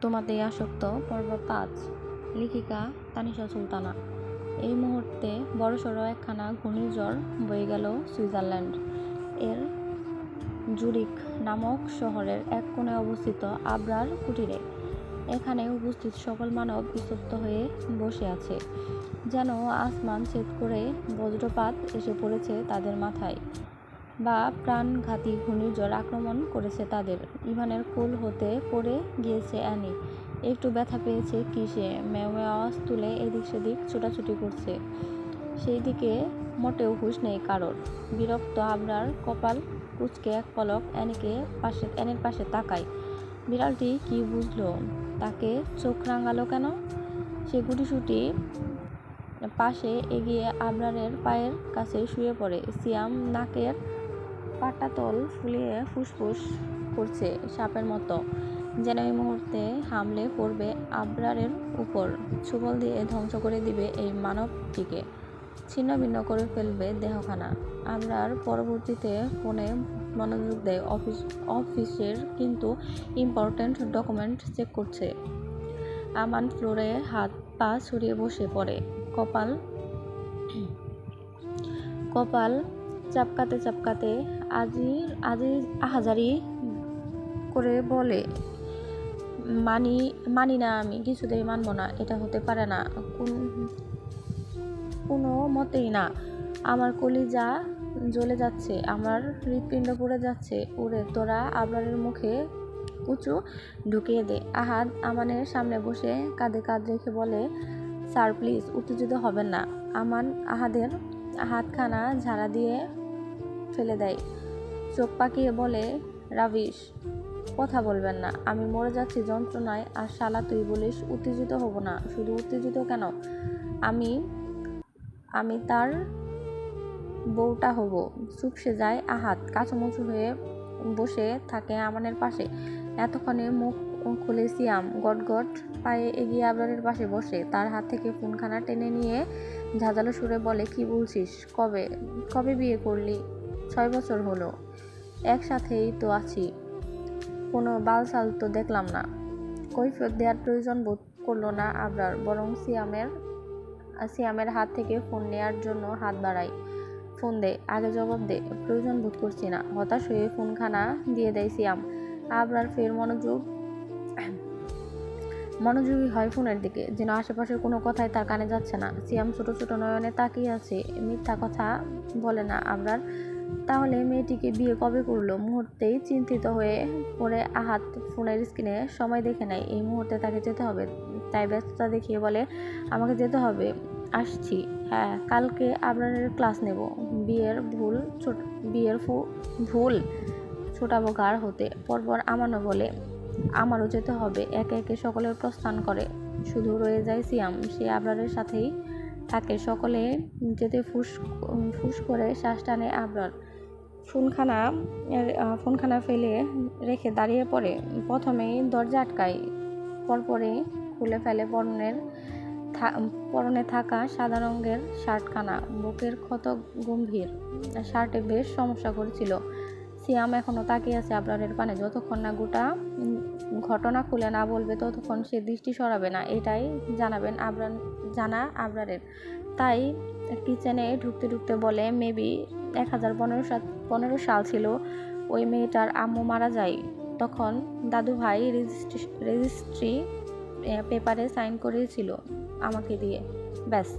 তোমাতেই আসক্ত পর্ব ৫। লেখিকা তানিশা সুলতানা। এই মুহূর্তে বড়সড় একখানা ঘূর্ণিঝড় বয়ে গেল সুইজারল্যান্ড এর জুরিখ নামক শহরের এক কোণে অবস্থিত আবরার কুটিরে। এখানে উপস্থিত সকল মানব স্তব্ধ হয়ে বসে আছে, যেন আসমান ছেদ করে বজ্রপাত এসে পড়েছে তাদের মাথায়, বা প্রাণঘাতী ঘূর্ণিঝড় আক্রমণ করেছে তাদের। ইভানের কোল হতে পড়ে গিয়েছে অ্যানি। একটু ব্যথা পেয়েছে কি সে ম্যাও ম্যাও আওয়াজ তুলে এদিক সেদিক ছোটাছুটি করছে। সেই দিকে মোটেও হুঁশ নেই কারোর। বিরক্ত আবরার কপাল কুঁচকে এক পলক অ্যানির পাশে তাকায়। বিড়ালটি কি বুঝলো তাকে চোখ রাঙালো কেন? সে গুটিসুটি পাশে এগিয়ে আবরারের পায়ের কাছে শুয়ে পড়ে। সিয়াম নাকের পাটাতল ফুলিয়ে ফুসফুস করছে সাপের মতো, যেন এই মুহূর্তে হামলে পড়বে আবরারের উপর, ছোবল দিয়ে ধ্বংস করে দিবে এই মানবটিকে, ছিন্ন ভিন্ন করে ফেলবে দেহখানা। আবরার পরবর্তীতে ফোনে মনোযোগ দেয়, অফিসের কিন্তু ইম্পর্ট্যান্ট ডকুমেন্ট চেক করছে। আমান ফ্লোরে হাত পা ছড়িয়ে বসে পড়ে, কপাল চাপকাতে চাপকাতে আহাজারি করে বলে, মানি না, আমি কিছুতেই মানব না, এটা হতে পারে না, কোনো মতেই না। আমার কলিজা জ্বলে যাচ্ছে, আমার হৃৎপিণ্ড পুড়ে যাচ্ছে। উড়ে তোরা আবরারের মুখে কুচু ঢুকিয়ে দে। আহাদ আমানের সামনে বসে কাঁধে কাঁধ রেখে বলে, স্যার প্লিজ উত্তেজিত হবেন না। আমান আহাদের হাতখানা ঝাড়া দিয়ে ফেলে দেয়, চোখ পাকিয়ে বলে, রাবিশ, কথা বলবেন না, আমি মরে যাচ্ছি যন্ত্রণায়, আর শালা তুই বলিস উত্তেজিত হব না। শুধু উত্তেজিত কেন, আমি তার বউটা হব। চুপসে যায় আহাদ, কাঁচুমুচু হয়ে বসে থাকে আমানের পাশে। এতক্ষণে মুখ খুলে সিয়াম গটগট পায়ে এগিয়ে আবরারের পাশে বসে, তার হাত থেকে ফোনখানা টেনে নিয়ে ঝাঁঝালো সুরে বলে, কি বলছিস, কবে বিয়ে করলি? 6 বছর হলো। একসাথেই তো আছি, কোনো বালছাল তো দেখলাম না। কৈফিয়ত দেওয়ার প্রয়োজন বোধ করলো না আবরার, বরং সিয়ামের হাত থেকে ফোন নেয়ার জন্য হাত বাড়ায়। ফোন দে, আগে জবাব দে। প্রয়োজন বোধ করছি না। হতাশ হয়ে ফোনখানা দিয়ে দেয় সিয়াম। আবরার ফের মনোযোগী হয় ফোনের দিকে, যেন আশেপাশের কোনো কথাই তার কানে যাচ্ছে না। সিয়াম ছোট ছোট নয়নে তাকিয়ে আছে। মিথ্যা কথা বলে না আবরার। তাহলে মেয়েটিকে বিয়ে কবে করলো? মুহূর্তেই চিন্তিত হয়ে পড়ে আহাত ফোনের স্ক্রিনে সময় দেখে নেয়। এই মুহূর্তে তাকে যেতে হবে, তাই ব্যস্ততা দেখিয়ে বলে, আমাকে যেতে হবে, আসছি। হ্যাঁ, কালকে আবরারের ক্লাস নেব। বিয়ের ভুল ছোটাবো ঘাড় হতে। পরপর আমানও বলে, আমারও যেতে হবে। একে একে সকলের প্রস্থান করে, শুধু রয়ে যায় সিয়াম। সে আবরারের সাথেই থাকে। সকলে যেতে ফুস করে শ্বাস টানে আবরার। ফোনখানা ফেলে রেখে দাঁড়িয়ে পড়ে। প্রথমেই দরজা আটকায়, পরপরই খুলে ফেলে পরনে থাকা সাদা রঙের শার্টখানা। বুকের ক্ষত গম্ভীর, শার্টে বেশ সমস্যা করেছিল। সিয়াম এখনও তাকিয়ে আছে আবরারের পানে। যতক্ষণ না গোটা ঘটনা খুলে না বলবে, ততক্ষণ সে দৃষ্টি সরাবে না, এটাই জানা আবরারের। তাই কিচেনে ঢুকতে ঢুকতে বলে, মেবি 1015 সাল ছিল, ওই মেয়েটার আম্মু মারা যায়। তখন দাদু ভাই রেজিস্ট্রি পেপারে সাইন করিয়েছিল আমাকে দিয়ে। ব্যাস।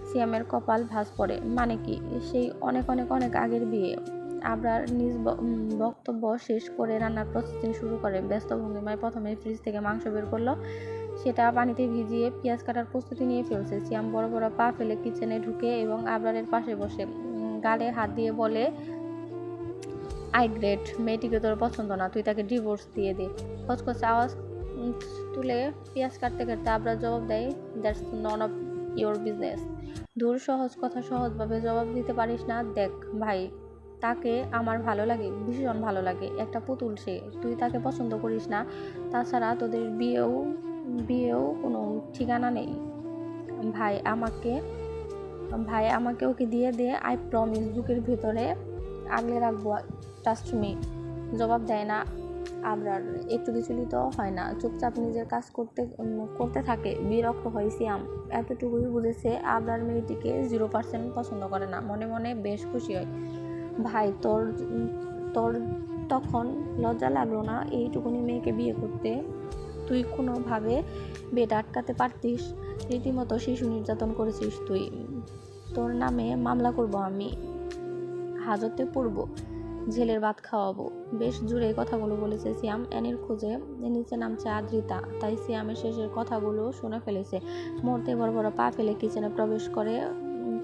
সিয়ামের কপাল ভাঁজ পড়ে। মানে কি? সেই অনেক অনেক অনেক আগের বিয়ে। আবরার নিজ বক্তব্য শেষ করে রান্নার প্রসেসিং শুরু করে। ব্যস্ত ভঙ্গিমায় প্রথমে ফ্রিজ থেকে মাংস বের করলো, সেটা পানিতে ভিজিয়ে পেঁয়াজ কাটার প্রস্তুতি নিয়ে ফেলছে। সিয়াম বড় বড় পা ফেলে কিচেনে ঢুকে এবং আবরারের পাশে বসে গালে হাত দিয়ে বলে, আই গ্রেট, মেয়েটিকে তোর পছন্দ না, তুই তাকে ডিভোর্স দিয়ে দে। খচখচে আওয়াজ তুলে পেঁয়াজ কাটতে কাটতে আবরার জবাব দেয়, that's none of your business. ধুর, সহজ কথা সহজভাবে জবাব দিতে পারিস না? দেখ ভাই, তাকে আমার ভালো লাগে, ভীষণ ভালো লাগে। একটা পুতুল সে, তুই তাকে পছন্দ করিস না। তাছাড়া তোদের বিয়েও কোনো ঠিকানা নেই। ভাই আমাকে ওকে দিয়ে দে, আই প্রমিস বুকের ভেতরে আগলে রাখবো, ট্রাস্ট মি। জবাব দেয় না আবরার একটু বিচলিত হয় না, চুপচাপ নিজের কাজ করতে থাকে। বিরক্ত হয় সিয়াম। এতটুকুই বুঝেছে আবরার মেয়েটিকে 0% পছন্দ করে না। মনে মনে বেশ খুশি হয়। ভাই, তোর তোর তখন লজ্জা লাগলো না এইটুকুনি মেয়েকে বিয়ে করতে? তুই কোনোভাবে বিয়েটা আটকাতে পারতিস? রীতিমতো শিশু নির্যাতন করেছিস তুই। তোর নামে মামলা করব আমি, হাজতে পড়ব, জেলের ভাত খাওয়াবো। বেশ জোরে কথাগুলো বলেছে সিয়াম। অ্যানির খোঁজে নিচে নামছে আদ্রিতা, তাই সিয়ামের শেষের কথাগুলো শুনে ফেলেছে। মুহূর্তে বড় বড় পা ফেলে কিচেনে প্রবেশ করে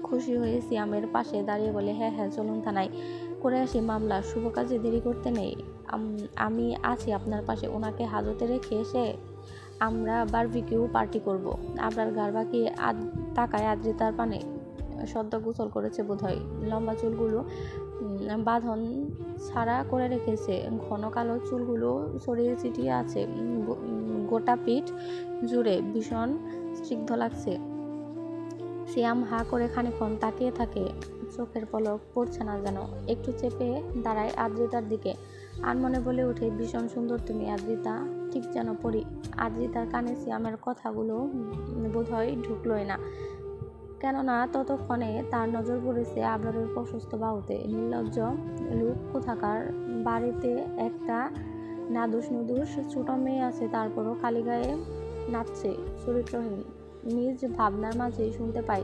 খুশি হয়ে সিয়ামের পাশে দাঁড়িয়ে বলে, হ্যাঁ হ্যাঁ চলুন থানায় করে আসি মামলা, শুভ কাজে দেরি করতে নেই। আমি আছি আপনার পাশে। ওনাকে হাজতে রেখে এসে আমরা বারবিকিউ পার্টি করব। আবরার গার বাঁকিয়ে তাকায় আদ্রিতার পানে। সদ্য গোসল করেছে বোধহয়। লম্বা চুলগুলো বাঁধন ছাড়া করে রেখেছে। ঘন কালো চুলগুলো ছড়িয়ে ছিটিয়ে আছে গোটা পিঠ জুড়ে। ভীষণ স্নিগ্ধ লাগছে। সিয়াম হা করে খানিকক্ষণ তাকিয়ে থাকে। চোখের পলক পড়ছে না যেন। একটু চেপে দাঁড়ায় আদ্রিতার দিকে। আনমনে বলে ওঠে, ভীষণ সুন্দর তুমি আদ্রিতা, ঠিক যেন পড়ি। আদ্রিতার কানে সিয়ামের কথাগুলো বোধহয় ঢুকলোই না, কেননা ততক্ষণে তার নজর পড়েছে আবরারের প্রশস্ত বাহুতে। নির্লজ্জ লোক কোথাকার। বাড়িতে একটা নাদুস নুদুস ছোট মেয়ে আছে, তারপরও খালি গায়ে নাচছে, চরিত্রহীন। নিজ ভাবনার মাঝেই শুনতে পাই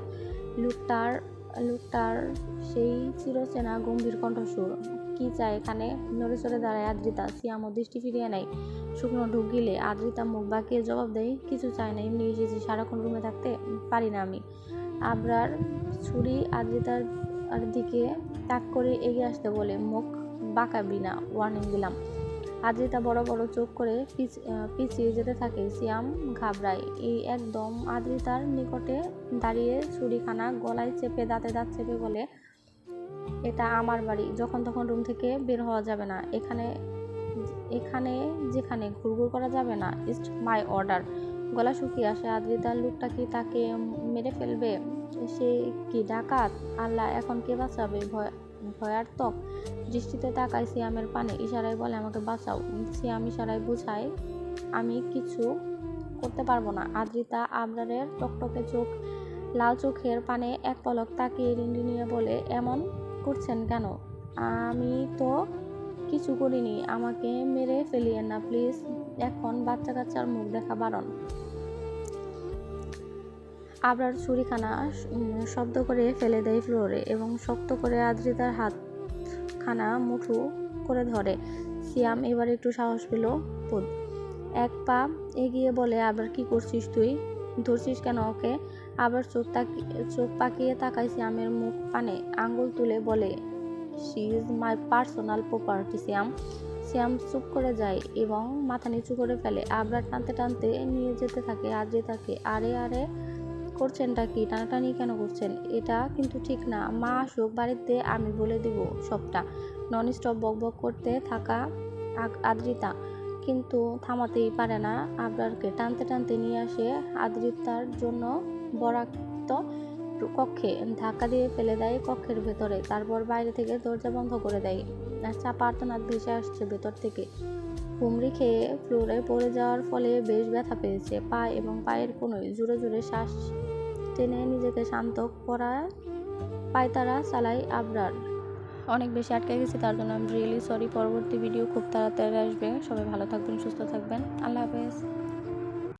লোকটার সেই চিরচেনা গম্ভীর কণ্ঠস্বর। কি চায় এখানে? নড়ে চড়ে দাঁড়ায় আদ্রিতা। সিয়ামও দৃষ্টি ফিরিয়ে নেয়। শুকনো ঢুক গিলে আদ্রিতা মুখ বাঁকিয়ে জবাব দেয়, কিছু চায় না, এমনি এসেছি, সারাক্ষণ রুমে থাকতে পারি না আমি। আবরার ছুরি আদ্রিতার দিকে তাক করে এগিয়ে আসতে বলে, মুখ বাঁকাবি না, ওয়ার্নিং দিলাম। আদ্রিতা বড় বড় চোখ করে পিছিয়ে যেতে থাকে। সিয়াম ঘাবড়ায়। এই একদম আদ্রিতার নিকটে দাঁড়িয়ে ছুরিখানা গলায় চেপে দাঁতে দাঁত চেপে বলে, এটা আমার বাড়ি, যখন তখন রুম থেকে বের হওয়া যাবে না। এখানে যেখানে ঘুরঘুর করা যাবে না। It's my order. গলা শুকিয়ে আসে আদ্রিতার। লোকটা কি তাকে মেরে ফেলবে? সে কি ডাকাত? আল্লাহ, এখন কে বাঁচাবে? ভয়ার্তক দৃষ্টিতে তাকায় সিয়ামের পানে। ইশারায় বলে, আমাকে বাঁচাও। সিয়াম ইশারায় বোঝায়, আমি কিছু করতে পারবো না। আদ্রিতা আবরারের টকটকে লাল চোখের পানে এক পলক তাকিয়ে রিনরিনিয়ে বলে, এমন করছেন কেন? আমি তো কিছু করিনি, আমাকে মেরে ফেলিয়েন না প্লিজ। এখন বাচ্চা কাচ্চার মুখ দেখা বারণ। আবরার ছুরিখানা শব্দ করে ফেলে দেয় ফ্লোরে এবং শক্ত করে আদ্রিতার হাতখানা মুঠো করে ধরে। সিয়াম এবার একটু সাহস পেল বোধ। এক পা এগিয়ে বলে, আবার কি করছিস তুই? ধরছিস কেন ওকে? আবার চোখ পাকিয়ে তাকায় সিয়ামের মুখ পানে। আঙ্গুল তুলে বলে, she is my personal property. Siam চুপ করে যায় এবং মাথা নিচু করে ফেলে। আবরার টানতে টানতে নিয়ে যেতে থাকে আদ্রিতাকে। আরে আরে করছেনটা কি? টানাটানি কেন করছেন? এটা কিন্তু ঠিক না। মা আসুক বাড়িতে, আমি বলে দিব সবটা। নন স্টপ বকবক করতে থাকা আদ্রিতা কিন্তু থামাতেই পারে না আবরারকে। টানতে টানতে নিয়ে আসে আদ্রিতার জন্য বরাদ্দ কক্ষে। ধাক্কা দিয়ে ফেলে দেয় কক্ষের ভেতরে। তারপর বাইরে থেকে দরজা বন্ধ করে দেয়। চাপা আর্তনাদ ভেসে আসছে ভেতর থেকে। হুমড়ি খেয়ে ফ্লোরে পড়ে যাওয়ার ফলে বেশ ব্যথা পেয়েছে পা এবং পায়ের কোনোই। জোরে জোরে শ্বাস টেনে নিজেকে শান্ত করায় পায়তারা চালায় আবরার। অনেক বেশি আটকে গেছি, তার জন্য আমি রিয়েলি সরি। পরবর্তী ভিডিও খুব তাড়াতাড়ি আসবে। সবাই ভালো থাকবেন, সুস্থ থাকবেন। আল্লাহ হাফেজ।